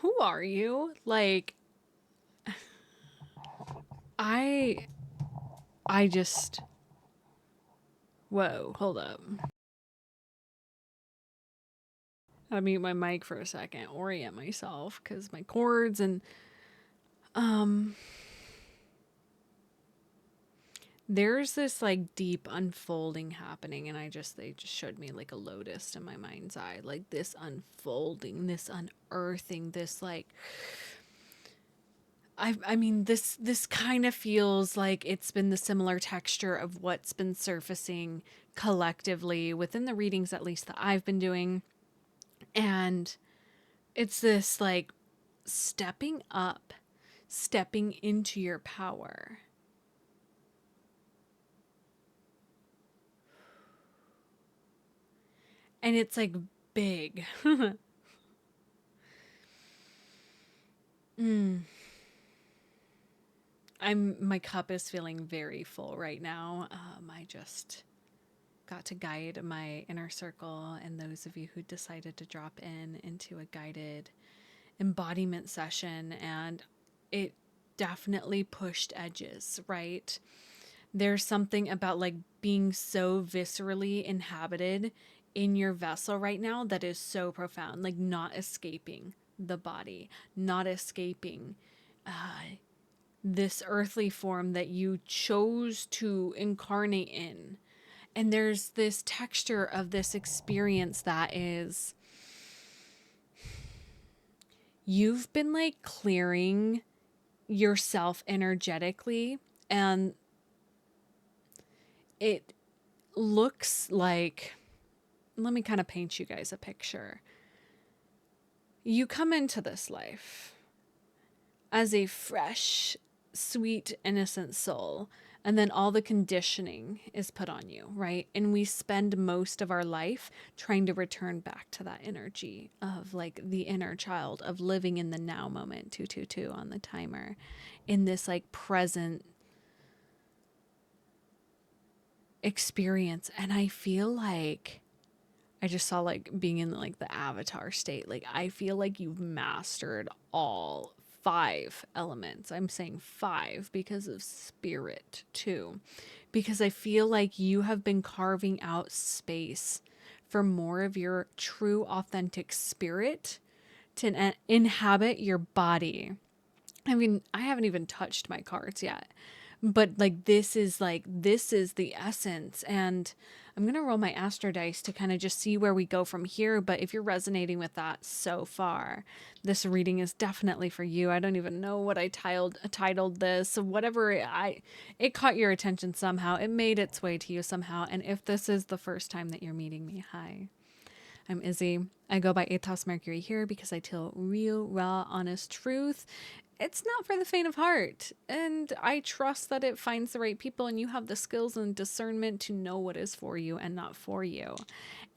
who are you? Like, I, I just, whoa, hold up. I'll mute my mic for a second, orient myself, because my cords and, um, there's this like deep unfolding happening, and they just showed me like a lotus in my mind's eye, like this unfolding, this unearthing, this like, I mean, this kind of feels like it's been the similar texture of what's been surfacing collectively within the readings, at least that I've been doing. And it's this like stepping up, stepping into your power. And it's like big. mm. My cup is feeling very full right now. I just got to guide my inner circle and those of you who decided to drop in into a guided embodiment session, and it definitely pushed edges, right? There's something about like being so viscerally inhabited in your vessel right now that is so profound, like not escaping the body, not escaping this earthly form that you chose to incarnate in. And there's this texture of this experience that is, you've been like clearing yourself energetically, and it looks like, let me kind of paint you guys a picture. You come into this life as a fresh, sweet, innocent soul, and then all the conditioning is put on you, right? And we spend most of our life trying to return back to that energy of like the inner child, of living in the now moment, 222 on the timer, in this like present experience. And I feel like I just saw like being in like the avatar state. Like I feel like you've mastered all five elements. I'm saying five because of spirit too. Because I feel like you have been carving out space for more of your true authentic spirit to inhabit your body. I mean, I haven't even touched my cards yet. But this is the essence. And I'm going to roll my astro dice to kind of just see where we go from here. But if you're resonating with that so far, this reading is definitely for you. I don't even know what I titled this. So whatever it caught your attention somehow. It made its way to you somehow. And if this is the first time that you're meeting me, hi. I'm Izzy. I go by Atos Mercury here because I tell real, raw, honest truth. It's not for the faint of heart, and I trust that it finds the right people and you have the skills and discernment to know what is for you and not for you.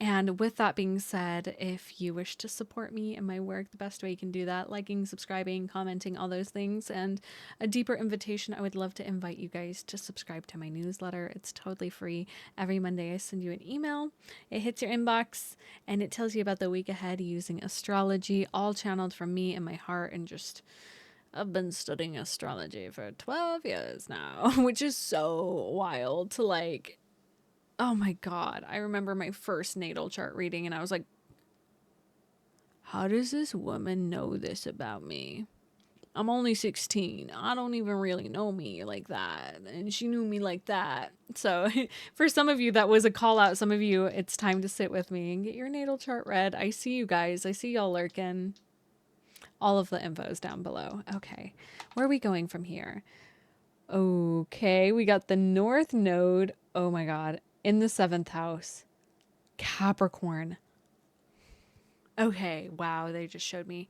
And with that being said, if you wish to support me and my work, the best way you can do that, liking, subscribing, commenting, all those things, and a deeper invitation, I would love to invite you guys to subscribe to my newsletter. It's totally free. Every Monday I send you an email. It hits your inbox and it tells you about the week ahead using astrology, all channeled from me and my heart, and just I've been studying astrology for 12 years now, which is so wild to like, oh my God. I remember my first natal chart reading and I was like, how does this woman know this about me? I'm only 16. I don't even really know me like that. And she knew me like that. So for some of you, that was a call out. Some of you, it's time to sit with me and get your natal chart read. I see you guys. I see y'all lurking. All of the info is down below. Okay. Where are we going from here? Okay. We got the North Node. Oh my God. In the seventh house. Capricorn. Okay. Wow. They just showed me.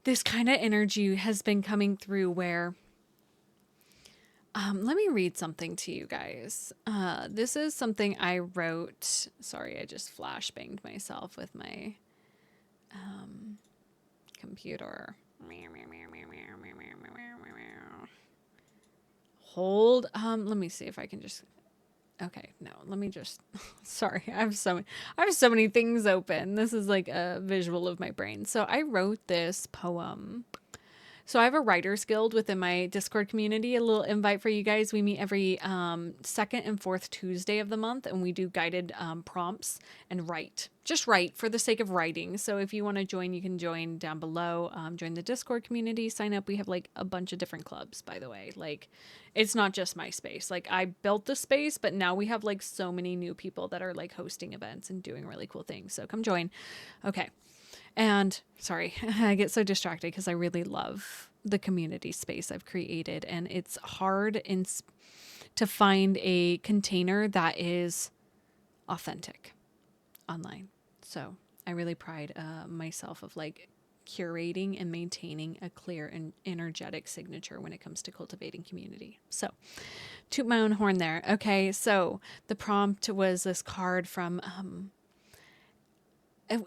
This kind of energy has been coming through where let me read something to you guys. This is something I wrote. Sorry, I just flashbanged myself with my computer. Hold. Let me see if I can just. Okay, no, let me just, sorry, I have so many things open. This is like a visual of my brain. So I wrote this poem. So I have a writers guild within my Discord community. A little invite for you guys. We meet every second and fourth Tuesday of the month, and we do guided prompts and write. Just write for the sake of writing. So if you want to join, you can join down below. Join the Discord community. Sign up. We have like a bunch of different clubs, by the way. Like, it's not just my space. Like, I built the space, but now we have like so many new people that are like hosting events and doing really cool things. So come join. Okay. And sorry, I get so distracted because I really love the community space I've created. And it's hard to find a container that is authentic online. So I really pride myself of like curating and maintaining a clear and energetic signature when it comes to cultivating community. So toot my own horn there. Okay, so the prompt was this card from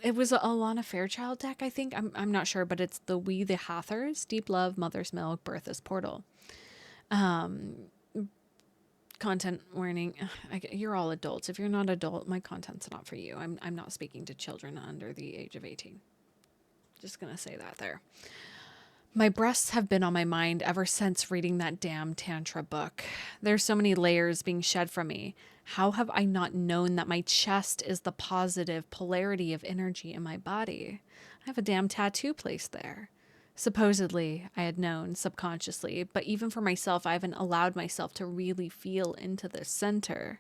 it was a Alana Fairchild deck, I think. I'm not sure, but it's the We the Hathors, Deep Love, Mother's Milk, Bertha's Portal. Content warning. You're all adults. If you're not adult, my content's not for you. I'm not speaking to children under the age of 18. Just gonna say that there. My breasts have been on my mind ever since reading that damn Tantra book. There's so many layers being shed from me. How have I not known that my chest is the positive polarity of energy in my body? I have a damn tattoo placed there. Supposedly, I had known subconsciously, but even for myself, I haven't allowed myself to really feel into this center.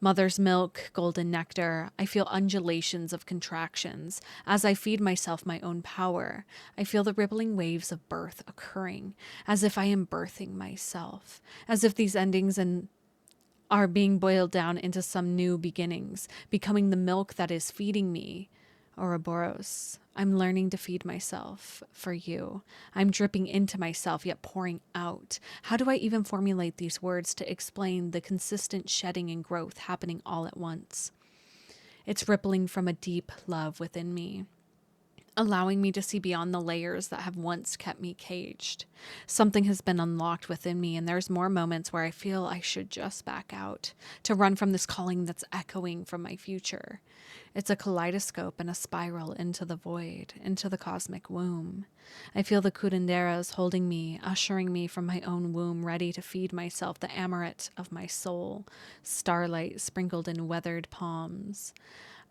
Mother's milk, golden nectar, I feel undulations of contractions. As I feed myself my own power, I feel the rippling waves of birth occurring, as if I am birthing myself, as if these endings are being boiled down into some new beginnings, becoming the milk that is feeding me. Ouroboros, I'm learning to feed myself for you. I'm dripping into myself, yet pouring out. How do I even formulate these words to explain the consistent shedding and growth happening all at once? It's rippling from a deep love within me, allowing me to see beyond the layers that have once kept me caged. Something has been unlocked within me, and there's more moments where I feel I should just back out, to run from this calling that's echoing from my future. It's a kaleidoscope and a spiral into the void, into the cosmic womb. I feel the curanderas holding me, ushering me from my own womb, ready to feed myself the amaret of my soul, starlight sprinkled in weathered palms.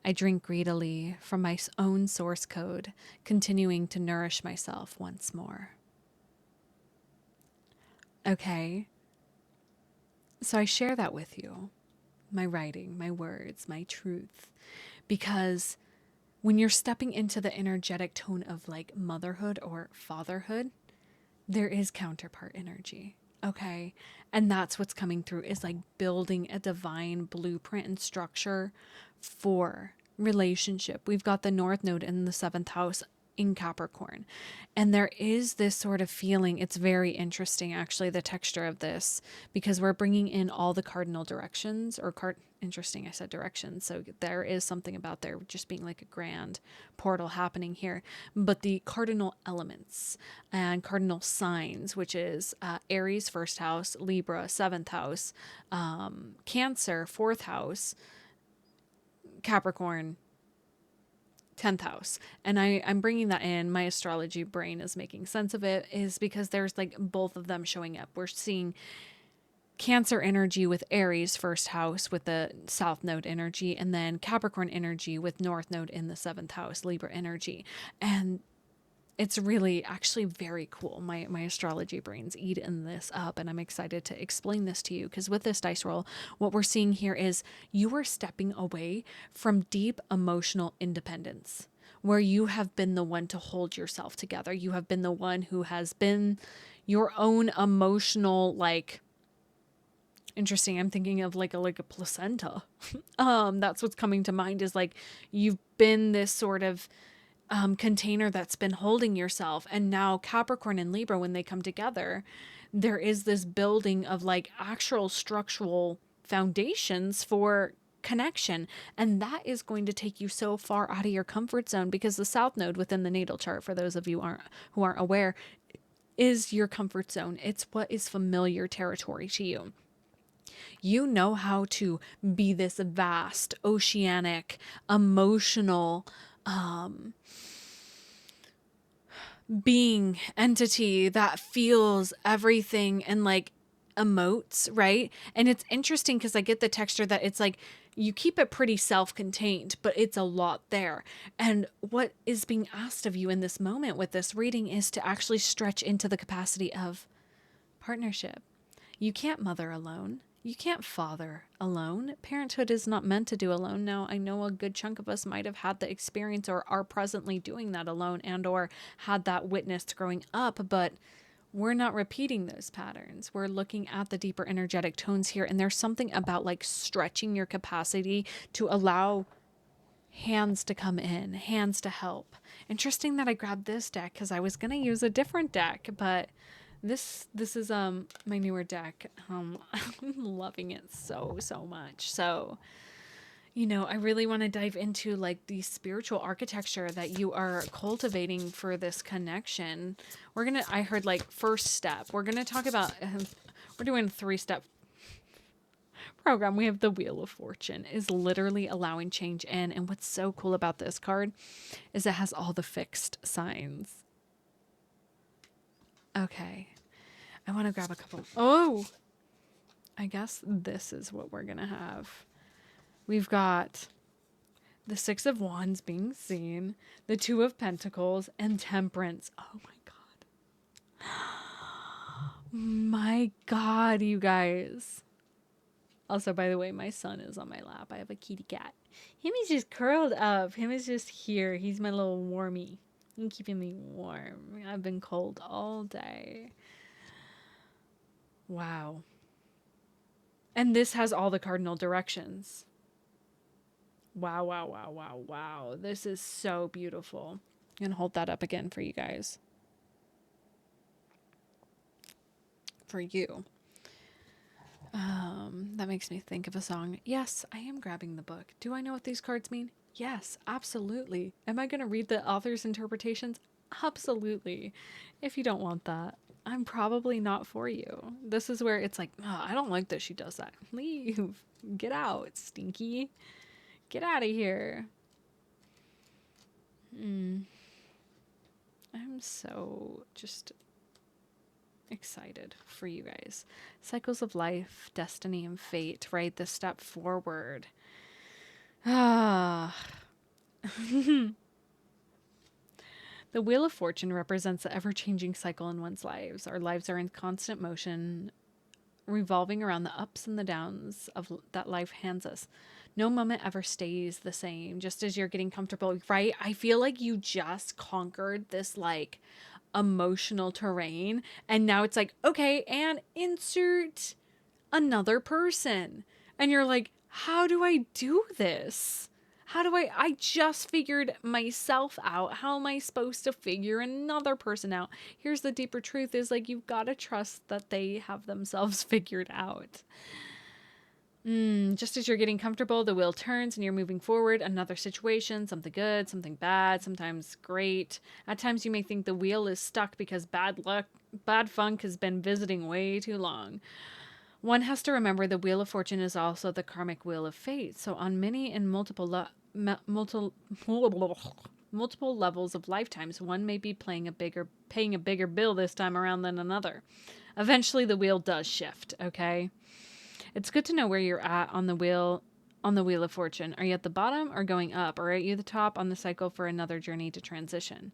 I drink greedily from my own source code, continuing to nourish myself once more. Okay, so I share that with you, my writing, my words, my truth, because when you're stepping into the energetic tone of like motherhood or fatherhood, there is counterpart energy. Okay. And that's what's coming through, is like building a divine blueprint and structure for relationship. We've got the North Node in the 7th house in Capricorn. And there is this sort of feeling. It's very interesting, actually, the texture of this, because we're bringing in all the cardinal directions interesting. I said directions. So there is something about there just being like a grand portal happening here. But the cardinal elements and cardinal signs, which is Aries, 1st house, Libra, 7th house, Cancer, 4th house, Capricorn, 10th house. And I'm bringing that in. My astrology brain is making sense of it, is because there's like both of them showing up. We're seeing Cancer energy with Aries, 1st house, with the South Node energy, and then Capricorn energy with North Node in the 7th house, Libra energy. And it's really actually very cool. My astrology brain's eating this up, and I'm excited to explain this to you, because with this dice roll, what we're seeing here is you are stepping away from deep emotional independence, where you have been the one to hold yourself together. You have been the one who has been your own emotional, like, interesting. I'm thinking of like a placenta. That's what's coming to mind, is like you've been this sort of container that's been holding yourself. And now Capricorn and Libra, when they come together, there is this building of like actual structural foundations for connection. And that is going to take you so far out of your comfort zone, because the South Node within the natal chart, for those of you who aren't aware, is your comfort zone. It's what is familiar territory to you. You know how to be this vast, oceanic, emotional being, entity that feels everything and like emotes, right? And it's interesting because I get the texture that it's like you keep it pretty self-contained, but it's a lot there. And what is being asked of you in this moment with this reading is to actually stretch into the capacity of partnership. You can't mother alone. You can't father alone. Parenthood is not meant to do alone. Now, I know a good chunk of us might have had the experience or are presently doing that alone and or had that witnessed growing up, but we're not repeating those patterns. We're looking at the deeper energetic tones here, and there's something about like stretching your capacity to allow hands to come in, hands to help. Interesting that I grabbed this deck because I was going to use a different deck, but this is my newer deck. I'm loving it so much. So, you know, I really want to dive into like the spiritual architecture that you are cultivating for this connection. I heard like first step. We're going to talk about we're doing a 3-step program. We have the Wheel of Fortune is literally allowing change in, and what's so cool about this card is it has all the fixed signs. Okay. I want to grab a couple. Oh, I guess this is what we're going to have. We've got the 6 of Wands being seen, the 2 of Pentacles, and Temperance. Oh my God. My God, you guys. Also, by the way, my son is on my lap. I have a kitty cat. Him is just curled up. Him is just here. He's my little warmy. He's keeping me warm. I've been cold all day. Wow. And this has all the cardinal directions. Wow. This is so beautiful. I'm going to hold that up again for you guys. For you. That makes me think of a song. Yes, I am grabbing the book. Do I know what these cards mean? Yes, absolutely. Am I going to read the author's interpretations? Absolutely. If you don't want that, I'm probably not for you. This is where it's like, oh, I don't like that she does that. Leave. Get out, stinky. Get out of here. I'm so just excited for you guys. Cycles of life, destiny, and fate, right? The step forward. The Wheel of Fortune represents the ever-changing cycle in one's lives. Our lives are in constant motion, revolving around the ups and the downs of that life hands us. No moment ever stays the same, just as you're getting comfortable, right? I feel like you just conquered this like emotional terrain, and now it's like, okay, and insert another person. And you're like, how do I do this? I just figured myself out. How am I supposed to figure another person out? Here's the deeper truth is like, you've got to trust that they have themselves figured out. Just as you're getting comfortable, the wheel turns and you're moving forward. Another situation, something good, something bad, sometimes great. At times you may think the wheel is stuck because bad luck, bad funk has been visiting way too long. One has to remember the Wheel of Fortune is also the karmic wheel of fate. So on many and multiple levels of lifetimes, one may be paying a bigger bill this time around than another. Eventually the wheel does shift, okay? It's good to know where you're at on the Wheel of Fortune. Are you at the bottom or going up? Or are you at the top on the cycle for another journey to transition?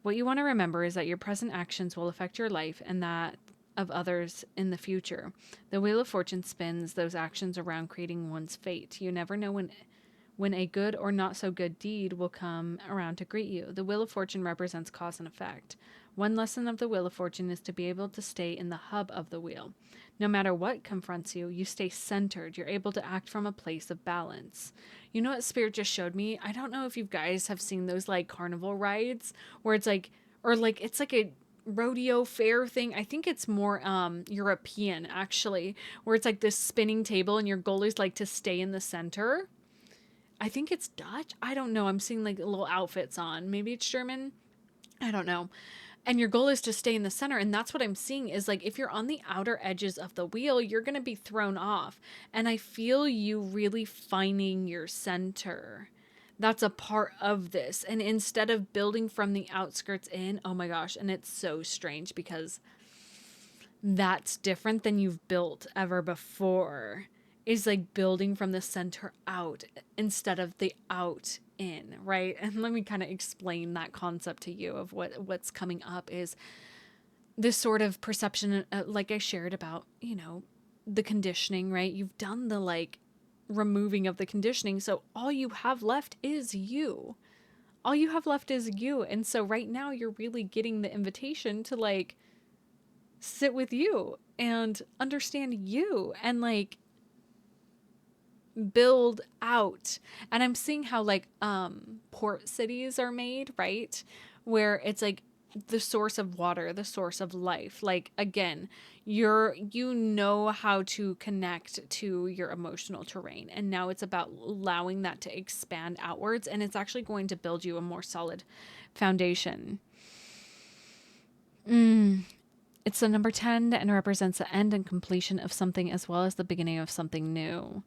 What you want to remember is that your present actions will affect your life and that of others in the future. The Wheel of Fortune spins those actions around, creating one's fate. You never know when a good or not so good deed will come around to greet you. The Wheel of Fortune represents cause and effect. One lesson of the Wheel of Fortune is to be able to stay in the hub of the wheel. No matter what confronts you, you stay centered. You're able to act from a place of balance. You know what Spirit just showed me? I don't know if you guys have seen those like carnival rides where it's like, or like it's like a rodeo fair thing. I think it's more European actually, where it's like this spinning table and your goal is like to stay in the center. I think it's Dutch. I don't know. I'm seeing like little outfits on. Maybe it's German. I don't know. And your goal is to stay in the center. And that's what I'm seeing is like, if you're on the outer edges of the wheel, you're going to be thrown off. And I feel you really finding your center. That's a part of this. And instead of building from the outskirts in, oh my gosh. And it's so strange because that's different than you've built ever before, is like building from the center out instead of the out in, right? And let me kind of explain that concept to you of what's coming up is this sort of perception, like I shared about, you know, the conditioning, right? You've done the like removing of the conditioning. So all you have left is you. All you have left is you. And so right now you're really getting the invitation to like sit with you and understand you and like build out. And I'm seeing how like port cities are made, right? Where it's like the source of water, the source of life. Like again, you know how to connect to your emotional terrain, and now it's about allowing that to expand outwards, and it's actually going to build you a more solid foundation. It's the number 10 and represents the end and completion of something as well as the beginning of something new.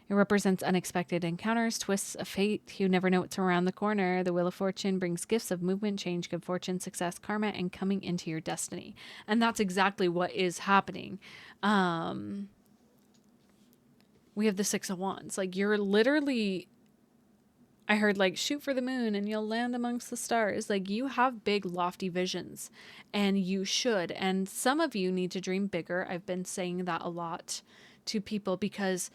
It represents unexpected encounters, twists of fate. You never know what's around the corner. The Wheel of Fortune brings gifts of movement, change, good fortune, success, karma, and coming into your destiny. And that's exactly what is happening. We have the Six of Wands. Like you're literally, I heard like shoot for the moon and you'll land amongst the stars. Like you have big lofty visions and you should. And some of you need to dream bigger. I've been saying that a lot to people because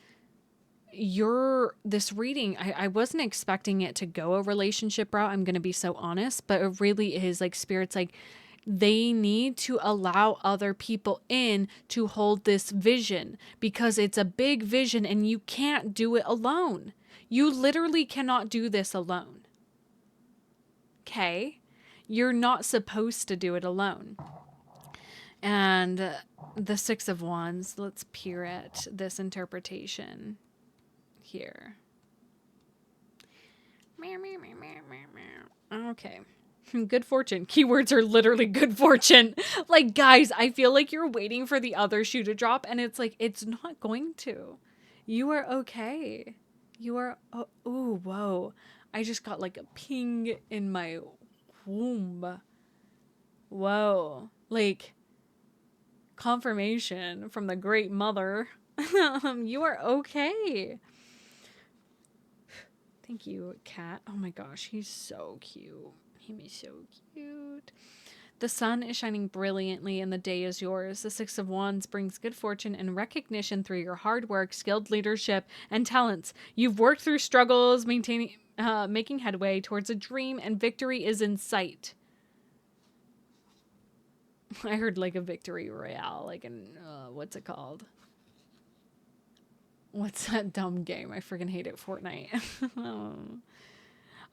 this reading, I wasn't expecting it to go a relationship route. I'm going to be so honest, but it really is like spirits, like they need to allow other people in to hold this vision because it's a big vision and you can't do it alone. You literally cannot do this alone. Okay? You're not supposed to do it alone. And the Six of Wands, let's peer at this interpretation here. Okay. Good fortune. Keywords are literally good fortune. Like, guys, I feel like you're waiting for the other shoe to drop, and it's like, it's not going to. You are okay. You are, oh, whoa. I just got like a ping in my womb. Whoa. Like, confirmation from the Great Mother. You are okay. Thank you, cat. Oh my gosh, he's so cute. He's so cute. The sun is shining brilliantly and the day is yours. The Six of Wands brings good fortune and recognition through your hard work, skilled leadership, and talents. You've worked through struggles, making headway towards a dream, and victory is in sight. I heard like a victory royale, like in, what's it called? What's that dumb game? I freaking hate it, Fortnite.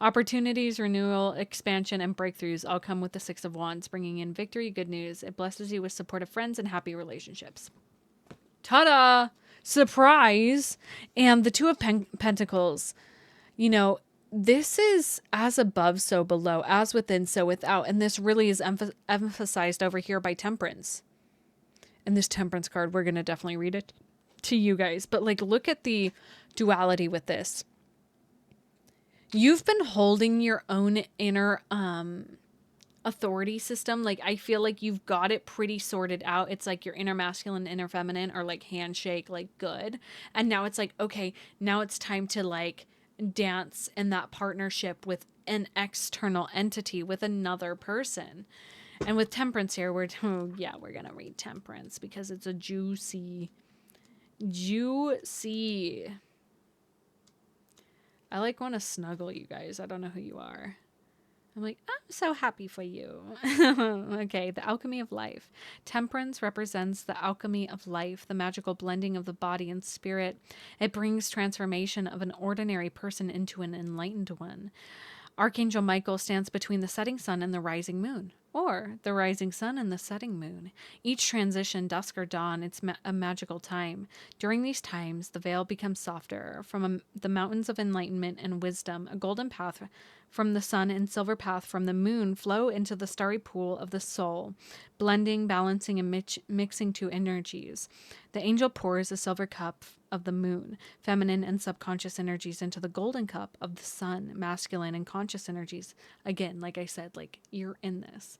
Opportunities, renewal, expansion, and breakthroughs all come with the Six of Wands, bringing in victory, good news. It blesses you with supportive friends and happy relationships. Ta-da! Surprise! And the Two of Pentacles, you know, this is as above, so below, as within, so without. And this really is emphasized over here by Temperance. And this Temperance card, we're going to definitely read it to you guys. But like, look at the duality with this. You've been holding your own inner authority system. Like, I feel like you've got it pretty sorted out. It's like your inner masculine, inner feminine are like handshake, like good. And now it's like, okay, now it's time to like dance in that partnership with an external entity, with another person. And with Temperance here, we're going to read Temperance because it's a juicy. I like want to snuggle you guys. I don't know who you are. I'm like, I'm so happy for you. Okay, the alchemy of life. Temperance represents the alchemy of life, the magical blending of the body and spirit. It brings transformation of an ordinary person into an enlightened one. Archangel Michael stands between the setting sun and the rising moon. or the rising sun and the setting moon. Each transition, dusk or dawn, it's a magical time. During these times, the veil becomes softer. From the mountains of enlightenment and wisdom, a golden path from the sun and silver path from the moon flow into the starry pool of the soul, blending, balancing, and mixing two energies. The angel pours a silver cup of the moon, feminine and subconscious energies, into the golden cup of the sun, masculine and conscious energies. Again, like I said, like, you're in this.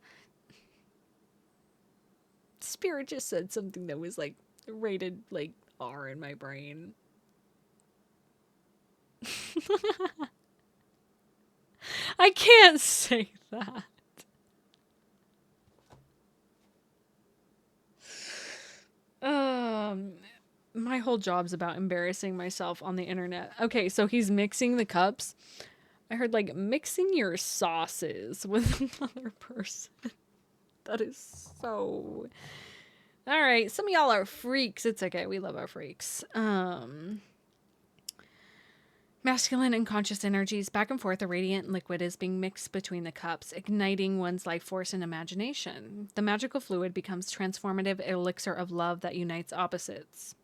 Spirit just said something that was like rated like R in my brain. I can't say that. My whole job's about embarrassing myself on the internet. Okay, so he's mixing the cups. I heard like mixing your sauces with another person. That is so. All right, some of y'all are freaks. It's okay. We love our freaks. Masculine and conscious energies back and forth, a radiant liquid is being mixed between the cups, igniting one's life force and imagination. The magical fluid becomes transformative elixir of love that unites opposites.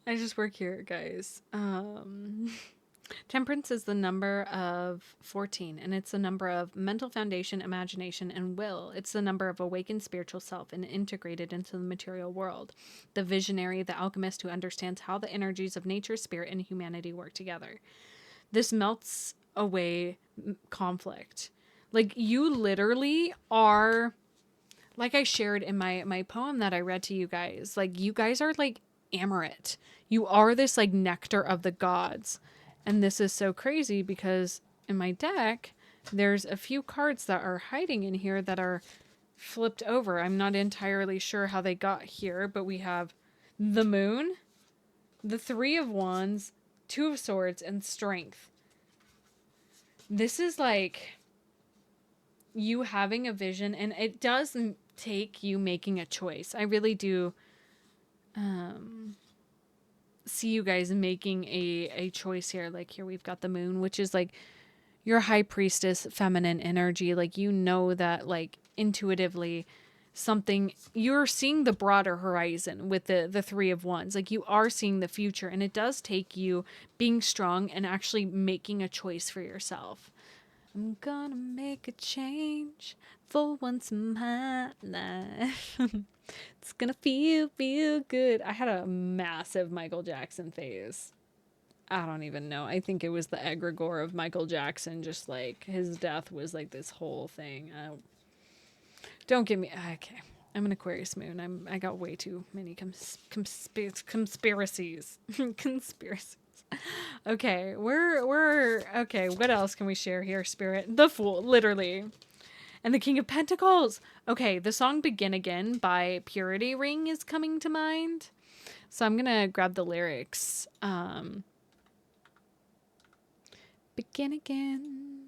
I just work here, guys. Temperance is the number of 14, and it's the number of mental foundation, imagination, and will. It's the number of awakened spiritual self and integrated into the material world. The visionary, the alchemist who understands how the energies of nature, spirit, and humanity work together. This melts away conflict. Like, you literally are, like I shared in my poem that I read to you guys, like, you guys are like Amaret. You are this like nectar of the gods. And this is so crazy because in my deck, there's a few cards that are hiding in here that are flipped over. I'm not entirely sure how they got here, but we have the moon, the 3 of wands, 2 of swords, and strength. This is like you having a vision, and it does take you making a choice. I really do see you guys making a choice here. Like, here we've got the moon, which is like your high priestess feminine energy. Like, you know that, like, intuitively something, you're seeing the broader horizon with the 3 of wands. Like, you are seeing the future, and it does take you being strong and actually making a choice for yourself. I'm gonna make a change for once in my life. It's gonna feel good. I had a massive Michael Jackson phase. I don't even know. I think it was the egregore of Michael Jackson. Just like his death was like this whole thing. Don't get me. Okay, I'm an Aquarius moon. I got way too many conspiracies. Conspiracies. Okay, we're okay. What else can we share here, Spirit? The Fool, literally. And the King of Pentacles. Okay, the song Begin Again by Purity Ring is coming to mind. So I'm going to grab the lyrics. Begin again.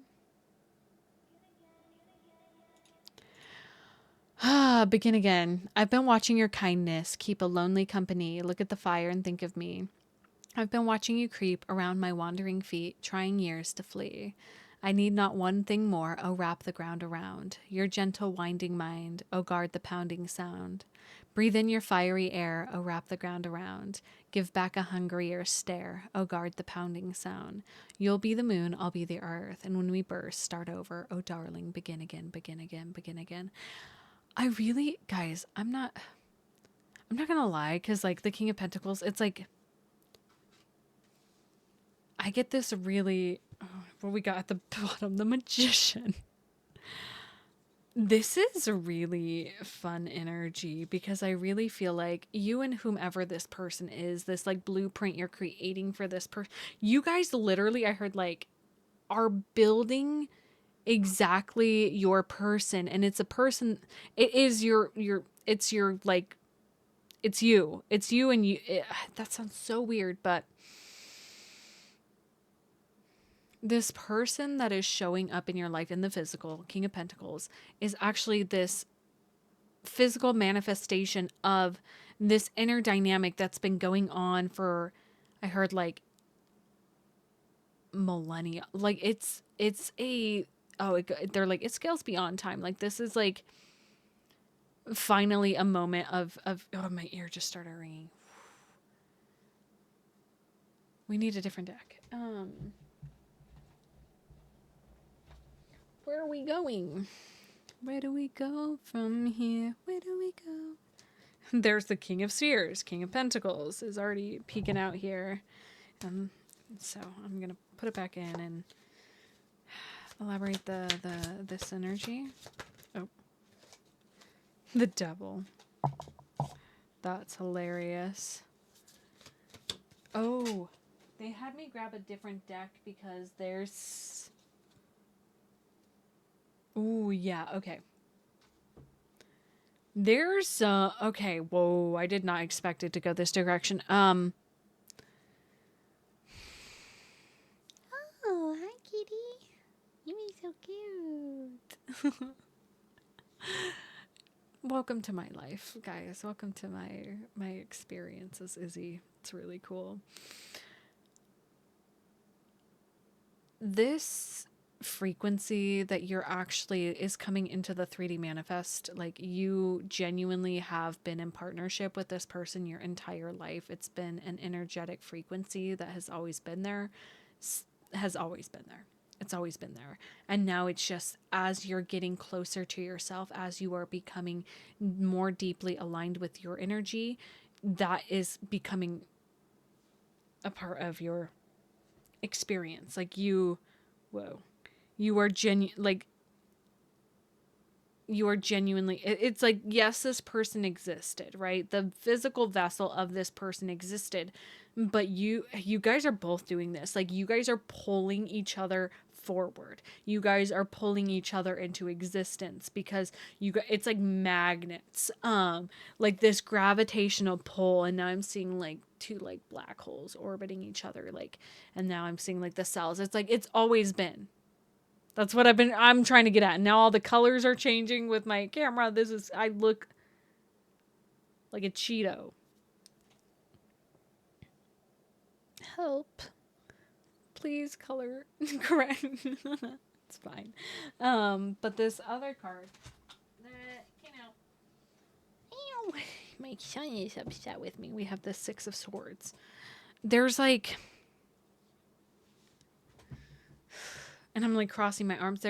Begin again. I've been watching your kindness. Keep a lonely company. Look at the fire and think of me. I've been watching you creep around my wandering feet, trying years to flee. I need not one thing more, oh wrap the ground around. Your gentle winding mind, oh guard the pounding sound. Breathe in your fiery air, oh wrap the ground around. Give back a hungrier stare, oh guard the pounding sound. You'll be the moon, I'll be the earth, and when we burst, start over, oh darling, begin again, begin again, begin again. I really, guys, I'm not gonna lie, because like the King of Pentacles, it's like, I get this really, what we got at the bottom, the Magician. This is a really fun energy because I really feel like you and whomever this person is, this like blueprint you're creating for this person, you guys literally, I heard, like, are building exactly your person. And it's a person, it is it's your, like, it's you and you. That sounds so weird, but this person that is showing up in your life in the physical, King of Pentacles, is actually this physical manifestation of this inner dynamic that's been going on for, I heard, like, millennia. Like it's a, oh, they're like, it scales beyond time. Like this is like finally a moment of, oh, my ear just started ringing. We need a different deck. Where are we going? Where do we go from here? Where do we go? There's the King of Spheres. King of Pentacles is already peeking out here. So I'm going to put it back in and elaborate this energy. Oh. The Devil. That's hilarious. Oh. They had me grab a different deck because there's... Ooh, yeah, okay. There's, okay, whoa, I did not expect it to go this direction. Oh, hi, kitty. You are so cute. Welcome to my life, guys. Welcome to my experience as Izzy. It's really cool. This frequency that you're actually is coming into the 3D manifest, like you genuinely have been in partnership with this person your entire life. It's been an energetic frequency that has always been there, has always been there. It's always been there. And now it's just as you're getting closer to yourself, as you are becoming more deeply aligned with your energy, that is becoming a part of your experience. Like you, whoa, you are genuinely, it's like, yes, this person existed, right? The physical vessel of this person existed, but you guys are both doing this. Like you guys are pulling each other forward. You guys are pulling each other into existence because it's like magnets, like this gravitational pull. And now I'm seeing like two like black holes orbiting each other, like, and now I'm seeing like the cells. It's like it's always been. That's what I'm trying to get at. Now all the colors are changing with my camera. I look like a Cheeto. Help. Please color correct. It's fine. But this other card that came out. Ew, my son is upset with me. We have the Six of Swords. There's like, and I'm like crossing my arms.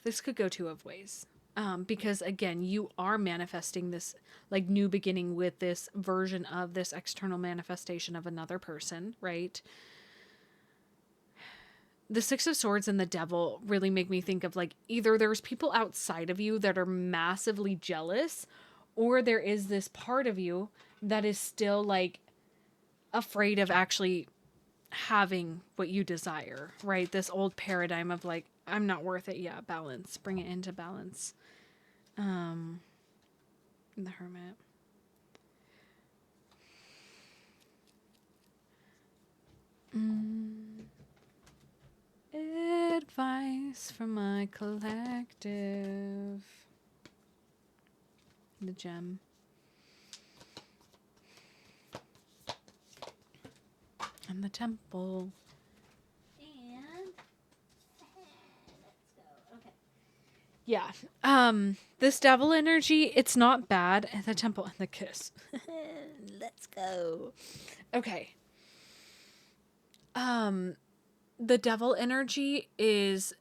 This could go two of ways. Because again, you are manifesting this like new beginning with this version of this external manifestation of another person, right? The Six of Swords and the Devil really make me think of like either there's people outside of you that are massively jealous, or there is this part of you that is still like afraid of actually having what you desire, right? This old paradigm of like, I'm not worth it yet. Balance. Bring it into balance. The Hermit. Advice from my collective. The Gem. And the Temple. And let's go. Okay. Yeah. This Devil energy, it's not bad. And the Temple and the Kiss. Let's go. Okay. The Devil energy is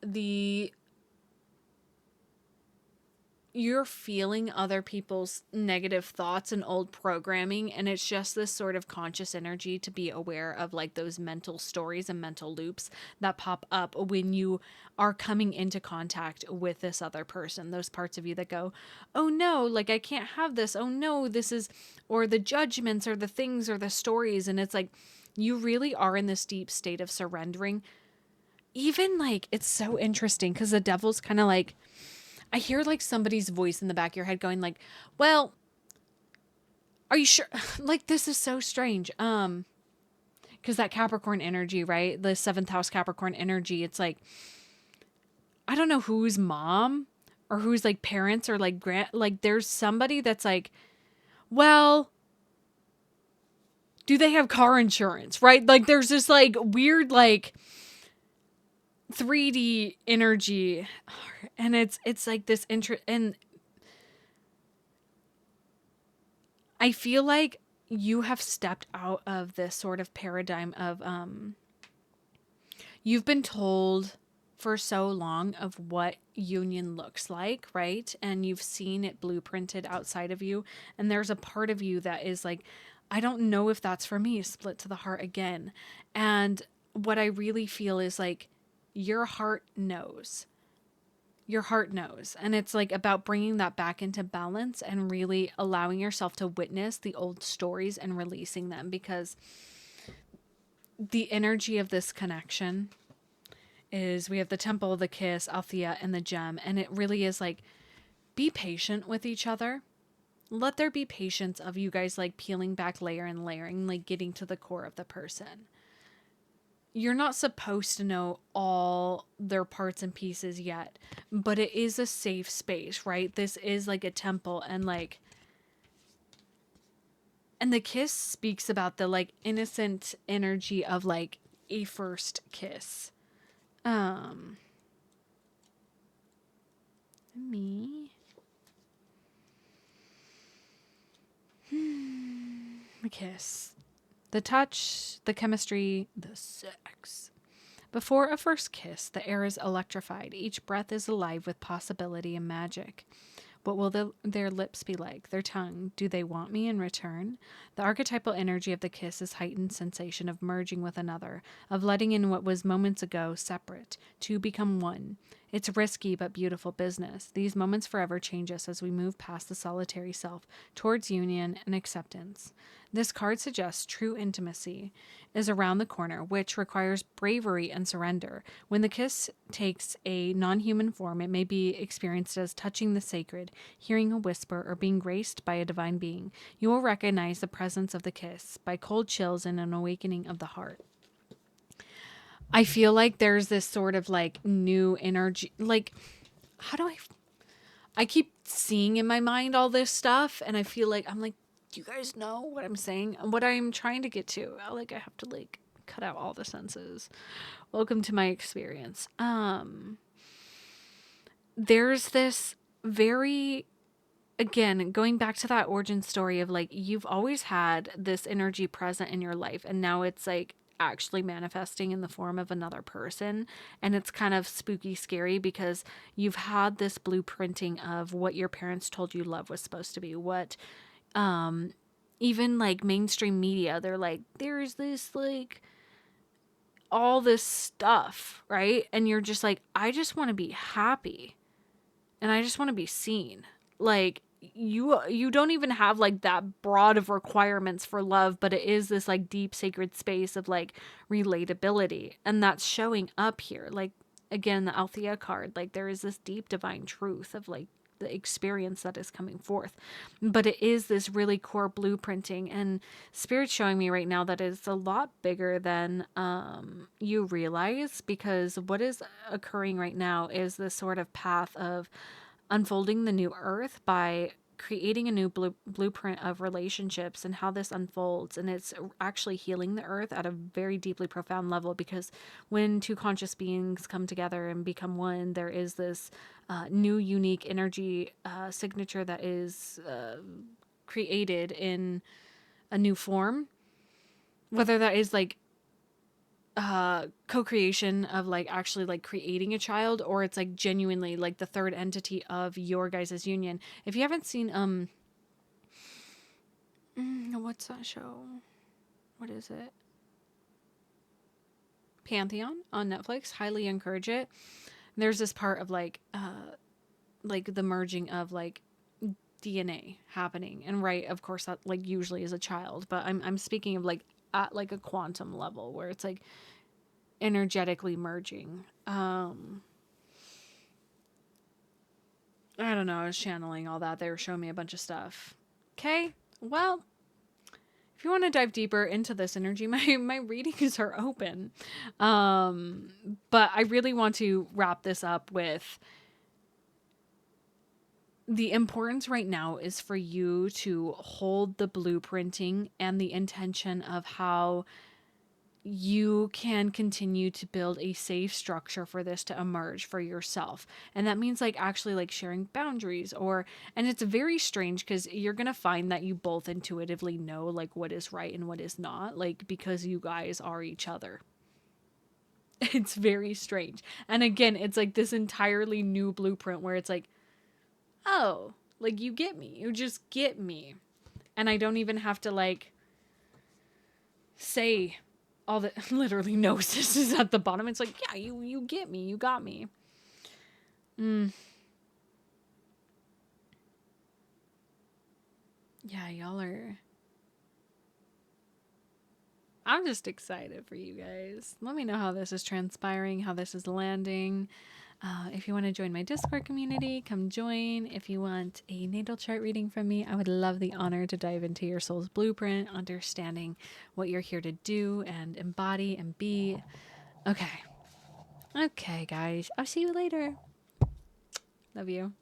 you're feeling other people's negative thoughts and old programming, and it's just this sort of conscious energy to be aware of like those mental stories and mental loops that pop up when you are coming into contact with this other person. Those parts of you that go, oh no, like I can't have this. Oh no, this is, or the judgments or the things or the stories. And it's like, you really are in this deep state of surrendering. Even like, it's so interesting because the Devil's kind of like, I hear like somebody's voice in the back of your head going like, well, are you sure? Like, this is so strange. Because that Capricorn energy, right? The 7th house Capricorn energy, it's like, I don't know whose mom or whose like parents or like like there's somebody that's like, well, Do they have car insurance, right? Like there's this like weird like 3D energy, and it's like this and I feel like you have stepped out of this sort of paradigm of you've been told for so long of what union looks like, right? And you've seen it blueprinted outside of you, and there's a part of you that is like, I don't know if that's for me, split to the heart again. And what I really feel is like your heart knows. Your heart knows. And it's like about bringing that back into balance and really allowing yourself to witness the old stories and releasing them, because the energy of this connection is we have the temple, the kiss, Althea, and the gem. And it really is like, be patient with each other. Let there be patience of you guys like peeling back layer and layering, like getting to the core of the person. You're not supposed to know all their parts and pieces yet, but it is a safe space, right? This is like a temple, and like, and the kiss speaks about the like innocent energy of like a first kiss. Me. The kiss. The touch, the chemistry, the sex. Before a first kiss, the air is electrified. Each breath is alive with possibility and magic. What will their lips be like? Their tongue? Do they want me in return? The archetypal energy of the kiss is heightened sensation of merging with another, of letting in what was moments ago separate, to become one. It's risky but beautiful business. These moments forever change us as we move past the solitary self towards union and acceptance. This card suggests true intimacy is around the corner, which requires bravery and surrender. When the kiss takes a non-human form, it may be experienced as touching the sacred, hearing a whisper, or being graced by a divine being. You will recognize the presence of the kiss by cold chills and an awakening of the heart. I feel like there's this sort of like new energy, like, how do I keep seeing in my mind all this stuff, and I feel like I'm like, do you guys know what I'm saying? What I'm trying to get to? I have to like cut out all the senses. Welcome to my experience. There's this very, again, going back to that origin story of like, you've always had this energy present in your life, and now it's like actually manifesting in the form of another person. And it's kind of spooky scary because you've had this blueprinting of what your parents told you love was supposed to be, what even like mainstream media, they're like, there's this like all this stuff, right? And you're just like, I just want to be happy and I just want to be seen. Like, you don't even have like that broad of requirements for love, but it is this like deep sacred space of like relatability, and that's showing up here. Like, again, the Althea card, like there is this deep divine truth of like the experience that is coming forth, but it is this really core blueprinting, and spirit's showing me right now that it's a lot bigger than you realize, because what is occurring right now is this sort of path of unfolding the new earth by creating a new blueprint of relationships and how this unfolds. And it's actually healing the earth at a very deeply profound level, because when two conscious beings come together and become one, there is this new unique energy signature that is created in a new form, whether that is like co-creation of like actually like creating a child, or it's like genuinely like the third entity of your guys' union. If you haven't seen what's that show, what is it, Pantheon on Netflix, highly encourage it. There's this part of like the merging of like DNA happening, and right, of course that like usually is a child, but I'm speaking of like at like a quantum level where it's like energetically merging. I don't know, I was channeling all that. They were showing me a bunch of stuff. Okay, well, if you want to dive deeper into this energy, my readings are open. But I really want to wrap this up with the importance right now is for you to hold the blueprinting and the intention of how you can continue to build a safe structure for this to emerge for yourself. And that means like actually like sharing boundaries, or, and it's very strange because you're going to find that you both intuitively know like what is right and what is not, like because you guys are each other. It's very strange. And again, it's like this entirely new blueprint where it's like, oh, like you get me. You just get me. And I don't even have to like say all the literally gnosis is at the bottom. It's like, yeah, you get me. You got me. Yeah, y'all are. I'm just excited for you guys. Let me know how this is transpiring, how this is landing. If you want to join my Discord community, come join. If you want a natal chart reading from me, I would love the honor to dive into your soul's blueprint, understanding what you're here to do and embody and be. Okay. Okay, guys. I'll see you later. Love you.